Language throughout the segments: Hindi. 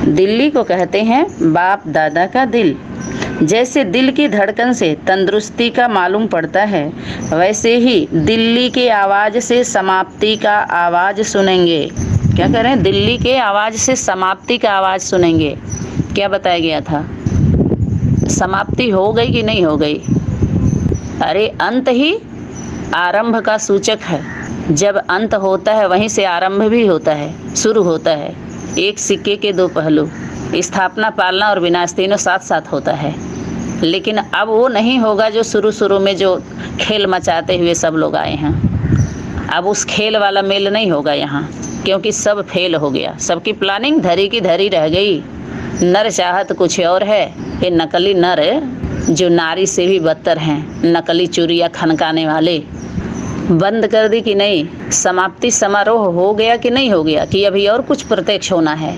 दिल्ली को कहते हैं बाप दादा का दिल। जैसे दिल की धड़कन से तंदुरुस्ती का मालूम पड़ता है, वैसे ही दिल्ली के आवाज़ से समाप्ति का आवाज़ सुनेंगे। क्या करें? दिल्ली के आवाज़ से समाप्ति का आवाज़ सुनेंगे। क्या बताया गया था? समाप्ति हो गई कि नहीं हो गई? अरे अंत ही आरंभ का सूचक है। जब अंत होता है वहीं से आरंभ भी होता है, शुरू होता है। एक सिक्के के दो पहलू, स्थापना, पालना और विनाश तीनों साथ साथ होता है। लेकिन अब वो नहीं होगा जो शुरू में जो खेल मचाते हुए सब लोग आए हैं। अब उस खेल वाला मेल नहीं होगा यहाँ, क्योंकि सब फेल हो गया। सबकी प्लानिंग धरी की धरी रह गई। नर चाहत कुछ और है। ये नकली नर जो नारी से भी बदतर हैं, नकली चूड़ियाँ खनकाने वाले, बंद कर दी कि नहीं? समाप्ति समारोह हो गया कि नहीं हो गया? कि अभी और कुछ प्रत्यक्ष होना है?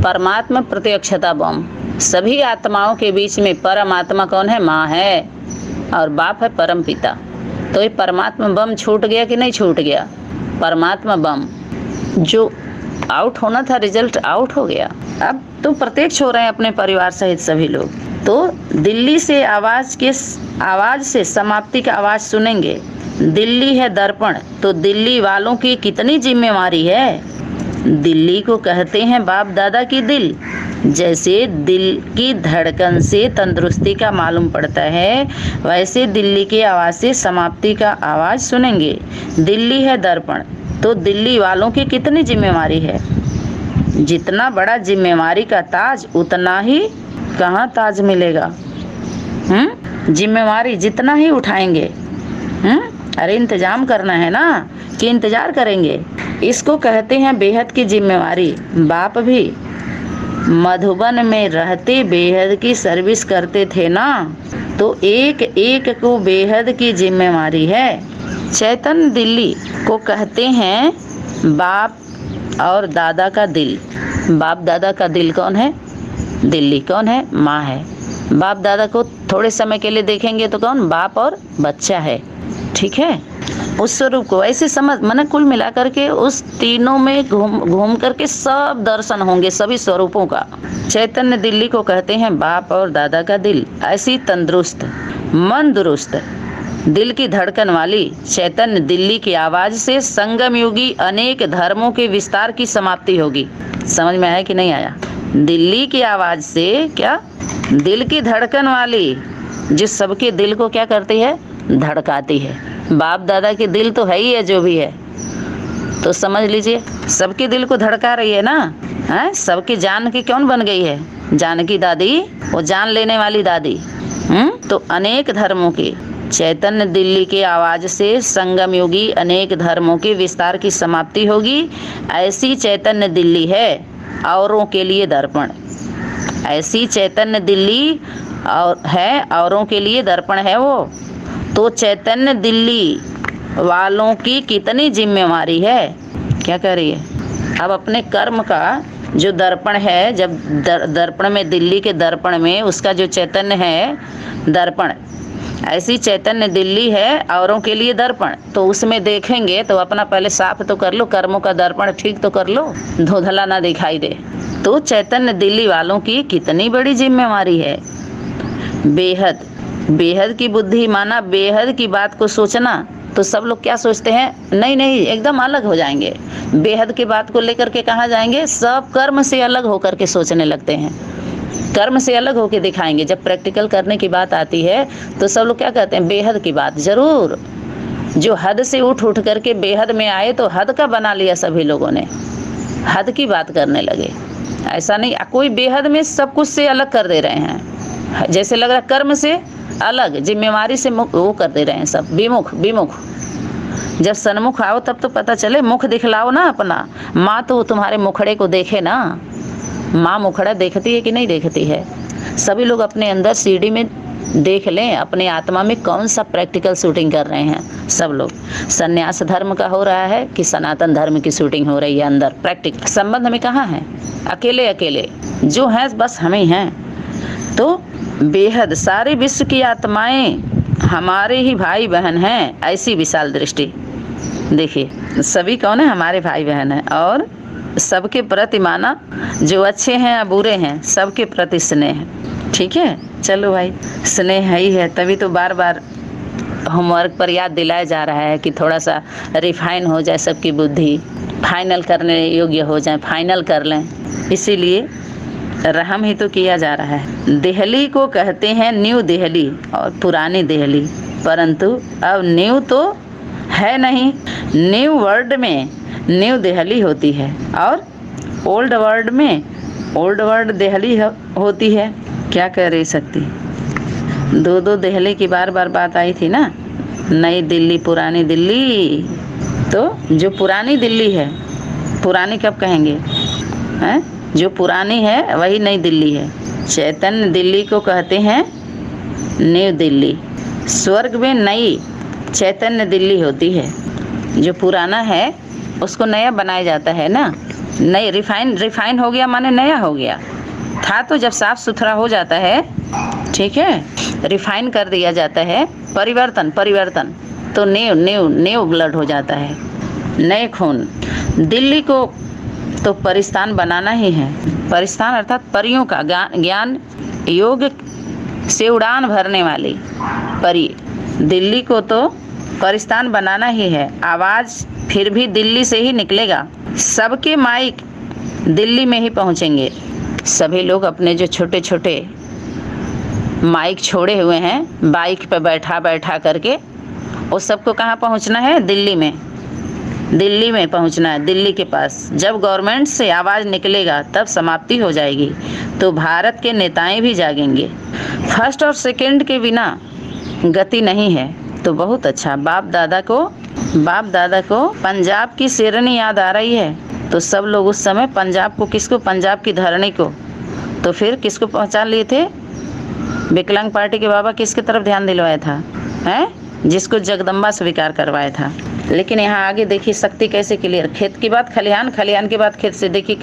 परमात्मा प्रत्यक्षता बम। सभी आत्माओं के बीच में परमात्मा कौन है? माँ है और बाप है परम पिता। तो ये परमात्मा बम छूट गया कि नहीं छूट गया? परमात्मा बम जो आउट होना था, रिजल्ट आउट हो गया। अब तो प्रत्यक्ष हो रहे हैं अपने परिवार सहित सभी लोग। तो दिल्ली से आवाज से समाप्ति का आवाज सुनेंगे। दिल्ली है दर्पण, तो दिल्ली वालों की कितनी जिम्मेवारी है। दिल्ली को कहते हैं बाप दादा की दिल। जैसे दिल की धड़कन से तंदुरुस्ती का मालूम पड़ता है, वैसे दिल्ली की आवाज़ से समाप्ति का आवाज़ सुनेंगे। दिल्ली है दर्पण, तो दिल्ली वालों की कितनी जिम्मेवारी है। जितना बड़ा जिम्मेवारी का ताज, उतना ही कहाँ ताज मिलेगा। जिम्मेवारी जितना ही उठाएंगे। अरे इंतजाम करना है ना, कि इंतजार करेंगे। इसको कहते हैं बेहद की जिम्मेवारी। बाप भी मधुबन में रहते बेहद की सर्विस करते थे ना, तो एक एक को बेहद की जिम्मेवारी है। चैतन्य दिल्ली को कहते हैं बाप और दादा का दिल। बाप दादा का दिल कौन है? दिल्ली कौन है? माँ है। बाप दादा को थोड़े समय के लिए देखेंगे तो कौन? बाप और बच्चा है। ठीक है, उस स्वरूप को ऐसे समझ, माने कुल मिलाकर के उस तीनों में घूम करके सब दर्शन होंगे सभी स्वरूपों का। चैतन्य दिल्ली को कहते हैं बाप और दादा का दिल। ऐसी तंदुरुस्त, मन दुरुस्त, दिल की धड़कन वाली चैतन्य दिल्ली की आवाज से संगम युगी अनेक धर्मों के विस्तार की समाप्ति होगी। समझ में आया कि नहीं आया? दिल्ली की आवाज से क्या? दिल की धड़कन वाली, जिस सबके दिल को क्या करती है? धड़काती है। बाप दादा के दिल तो है ही है जो भी है, तो समझ लीजिए सबके दिल को धड़का रही है ना। है सबकी जान की कौन बन गई है? जानकी दादी, वो जान लेने वाली दादी। तो अनेक धर्मों की चैतन्य दिल्ली की आवाज से संगम युगी अनेक धर्मों के विस्तार की समाप्ति होगी। ऐसी चैतन्य दिल्ली है औरों के लिए दर्पण। ऐसी चैतन्य दिल्ली और है औरों के लिए दर्पण है वो। तो चैतन्य दिल्ली वालों की कितनी जिम्मेवारी है। क्या कह रही है? अब अपने कर्म का जो दर्पण है, जब दर्पण में, दिल्ली के दर्पण में उसका जो चैतन्य है दर्पण, ऐसी चैतन्य दिल्ली है औरों के लिए दर्पण। तो उसमें देखेंगे तो अपना पहले साफ तो कर लो, कर्मों का दर्पण ठीक तो कर लो, धुंधला ना दिखाई दे। तो चैतन्य दिल्ली वालों की कितनी बड़ी जिम्मेवारी है। बेहद, बेहद की बुद्धि, माना बेहद की बात को सोचना। तो सब लोग क्या सोचते हैं? नहीं नहीं, एकदम अलग हो जाएंगे। बेहद की बात को लेकर के कहाँ जाएंगे? सब कर्म से अलग होकर के सोचने लगते हैं, कर्म से अलग होकर दिखाएंगे। जब प्रैक्टिकल करने की बात आती है तो सब लोग क्या कहते हैं? बेहद की बात। जरूर, जो हद से उठ करके बेहद में आए तो हद का बना लिया सभी लोगों ने, हद की बात करने लगे। ऐसा नहीं, कोई बेहद में सब कुछ से अलग कर दे रहे हैं। जैसे लग रहा कर्म से अलग, जिम्मेवारी से वो कर दे रहे हैं सब, विमुख विमुख। जब सन्मुख आओ तब तो पता चले, मुख दिखलाओ ना अपना। माँ तो तुम्हारे मुखड़े को देखे ना। माँ मुखड़ा देखती है कि नहीं देखती है? सभी लोग अपने अंदर सीढ़ी में देख लें, अपने आत्मा में कौन सा प्रैक्टिकल शूटिंग कर रहे हैं सब लोग। संन्यास धर्म का हो रहा है कि सनातन धर्म की शूटिंग हो रही है अंदर? प्रैक्टिकल संबंध में कहाँ है? अकेले अकेले जो हैं बस हम ही हैं। तो बेहद सारे विश्व की आत्माएं हमारे ही भाई बहन हैं, ऐसी विशाल दृष्टि। देखिए सभी कौन है? हमारे भाई बहन हैं। और सबके प्रति माना, जो अच्छे हैं या बुरे हैं सबके प्रति स्नेह है। ठीक है, चलो भाई, स्नेह ही है, तभी तो बार बार होमवर्क पर याद दिलाया जा रहा है कि थोड़ा सा रिफाइन हो जाए सबकी बुद्धि, फाइनल करने योग्य हो जाए, फाइनल कर लें, इसीलिए रहम ही तो किया जा रहा है। दिल्ली को कहते हैं न्यू दिल्ली और पुरानी दिल्ली, परंतु अब न्यू तो है नहीं। न्यू वर्ल्ड में न्यू दिल्ली होती है और ओल्ड वर्ल्ड में ओल्ड वर्ल्ड दिल्ली होती है। क्या कर रही सकती, दो दिल्ली की बार बार बात आई थी ना, नई दिल्ली पुरानी दिल्ली। तो जो पुरानी दिल्ली है, पुरानी कब कहेंगे हैं, जो पुरानी है वही नई दिल्ली है। चैतन्य दिल्ली को कहते हैं न्यू दिल्ली। स्वर्ग में नई चैतन्य दिल्ली होती है, जो पुराना है उसको नया बनाया जाता है ना। नई रिफाइन हो गया माने नया हो गया, था तो जब साफ सुथरा हो जाता है, ठीक है, रिफाइन कर दिया जाता है, परिवर्तन तो न्यू ब्लड हो जाता है, नए खून। दिल्ली को तो परिस्थान बनाना ही है। परिस्थान अर्थात परियों का ज्ञान योग से उड़ान भरने वाली परी। दिल्ली को तो परिस्थान बनाना ही है। आवाज़ फिर भी दिल्ली से ही निकलेगा। सबके माइक दिल्ली में ही पहुंचेंगे। सभी लोग अपने जो छोटे छोटे माइक छोड़े हुए हैं बाइक पे बैठा करके, वो सबको कहाँ पहुंचना है, दिल्ली में पहुंचना है, दिल्ली के पास। जब गवर्नमेंट से आवाज़ निकलेगा तब समाप्ति हो जाएगी, तो भारत के नेताएं भी जागेंगे। फर्स्ट और सेकंड के बिना गति नहीं है। तो बहुत अच्छा, बाप दादा को पंजाब की शेरनी याद आ रही है। तो सब लोग उस समय पंजाब को, किसको, पंजाब की धरणी को, तो फिर किसको पहचान लिए थे, विकलांग पार्टी के बाबा किसके तरफ ध्यान दिलवाया था, हैं, जिसको जगदम्बा स्वीकार करवाया था। लेकिन यहाँ आगे देखिए शक्ति कैसे क्लियर, खेत की बात खलिहान, खलिहान की बात खेत से, देखिए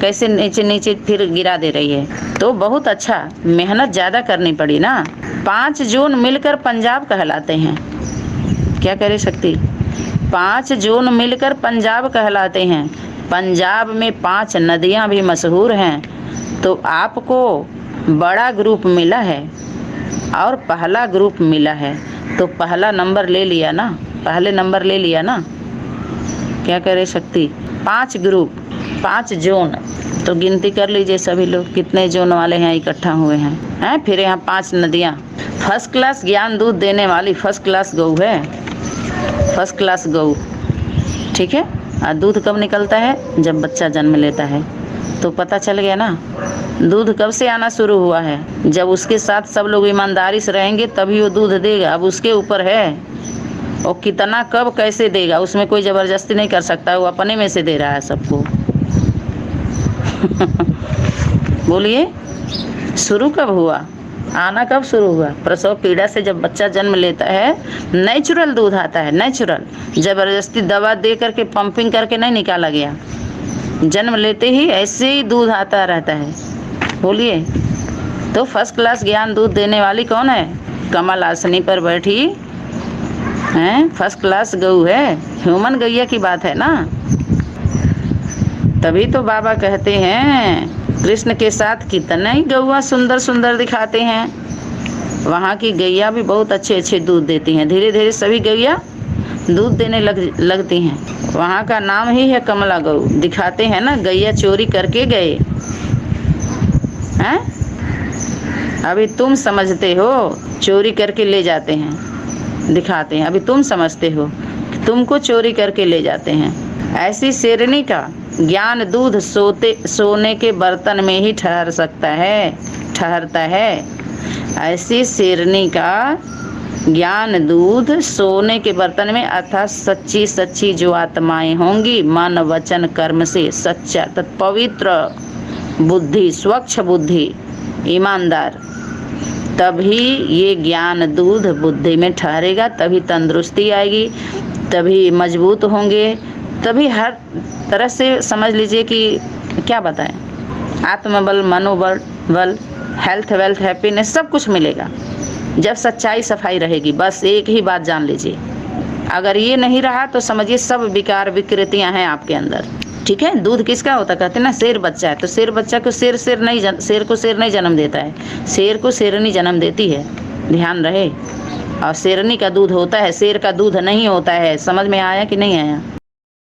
कैसे नीचे फिर गिरा दे रही है। तो बहुत अच्छा, मेहनत ज़्यादा करनी पड़ी ना। 5 जोन मिलकर पंजाब कहलाते हैं। क्या करे शक्ति, 5 जोन मिलकर पंजाब कहलाते हैं। पंजाब में 5 नदियाँ भी मशहूर हैं। तो आपको बड़ा ग्रुप मिला है और पहला ग्रुप मिला है, तो पहला नंबर ले लिया ना, पहले नंबर ले लिया ना। क्या करे शक्ति, 5 ग्रुप, 5 जोन, तो गिनती कर लीजिए सभी लोग कितने जोन वाले हैं इकट्ठा हुए हैं। फिर यहाँ 5 नदियाँ। फर्स्ट क्लास ज्ञान दूध देने वाली फर्स्ट क्लास गऊ है, फर्स्ट क्लास गऊ, ठीक है। और दूध कब निकलता है, जब बच्चा जन्म लेता है। तो पता चल गया ना, दूध कब से आना शुरू हुआ है, जब उसके साथ सब लोग ईमानदारी से रहेंगे तभी वो दूध देगा। अब उसके ऊपर है, वो कितना कब कैसे देगा, उसमें कोई ज़बरदस्ती नहीं कर सकता, वो अपने में से दे रहा है सबको। बोलिए, शुरू कब हुआ, आना कब शुरू हुआ, प्रसव पीड़ा से जब बच्चा जन्म लेता है नेचुरल दूध आता है, नेचुरल, ज़बरदस्ती दवा दे करके पंपिंग करके नहीं निकाला गया। जन्म लेते ही ऐसे ही दूध आता रहता है। बोलिए, तो फर्स्ट क्लास ज्ञान दूध देने वाली कौन है, कमल आसनी पर बैठी हैं, फर्स्ट क्लास गऊ है, ह्यूमन गैया की बात है ना। तभी तो बाबा कहते हैं कृष्ण के साथ कितना ही गौआ सुंदर सुंदर दिखाते हैं। वहाँ की गैया भी बहुत अच्छे दूध देती हैं। धीरे धीरे सभी गैया दूध देने लगती हैं। वहाँ का नाम ही है कमला गऊ। दिखाते हैं ना, गैया चोरी करके गए हैं, अभी तुम समझते हो चोरी करके ले जाते हैं, दिखाते हैं, अभी तुम समझते हो तुमको चोरी करके ले जाते हैं। ऐसी शेरनी का ज्ञान दूध सोने के बर्तन में ही ठहरता है। ऐसी शेरनी का ज्ञान दूध सोने के बर्तन में, अर्थात सच्ची जो आत्माएं होंगी मन वचन कर्म से सच्चा पवित्र बुद्धि, स्वच्छ बुद्धि, ईमानदार, तभी ये ज्ञान दूध बुद्धि में ठहरेगा, तभी तंदुरुस्ती आएगी, तभी मजबूत होंगे, तभी हर तरह से समझ लीजिए कि क्या बताएं, आत्मबल, मनोबल, हेल्थ, वेल्थ, हैप्पीनेस सब कुछ मिलेगा जब सच्चाई सफाई रहेगी। बस एक ही बात जान लीजिए, अगर ये नहीं रहा तो समझिए सब विकार विकृतियां हैं आपके अंदर। ठीक है। दूध किसका होता है, कहते हैं ना शेर बच्चा है, तो शेर बच्चा को शेर शेर को शेर नहीं जन्म देता है, शेर को शेरनी जन्म देती है, ध्यान रहे। और शेरनी का दूध होता है, शेर का दूध नहीं होता है। समझ में आया कि नहीं आया?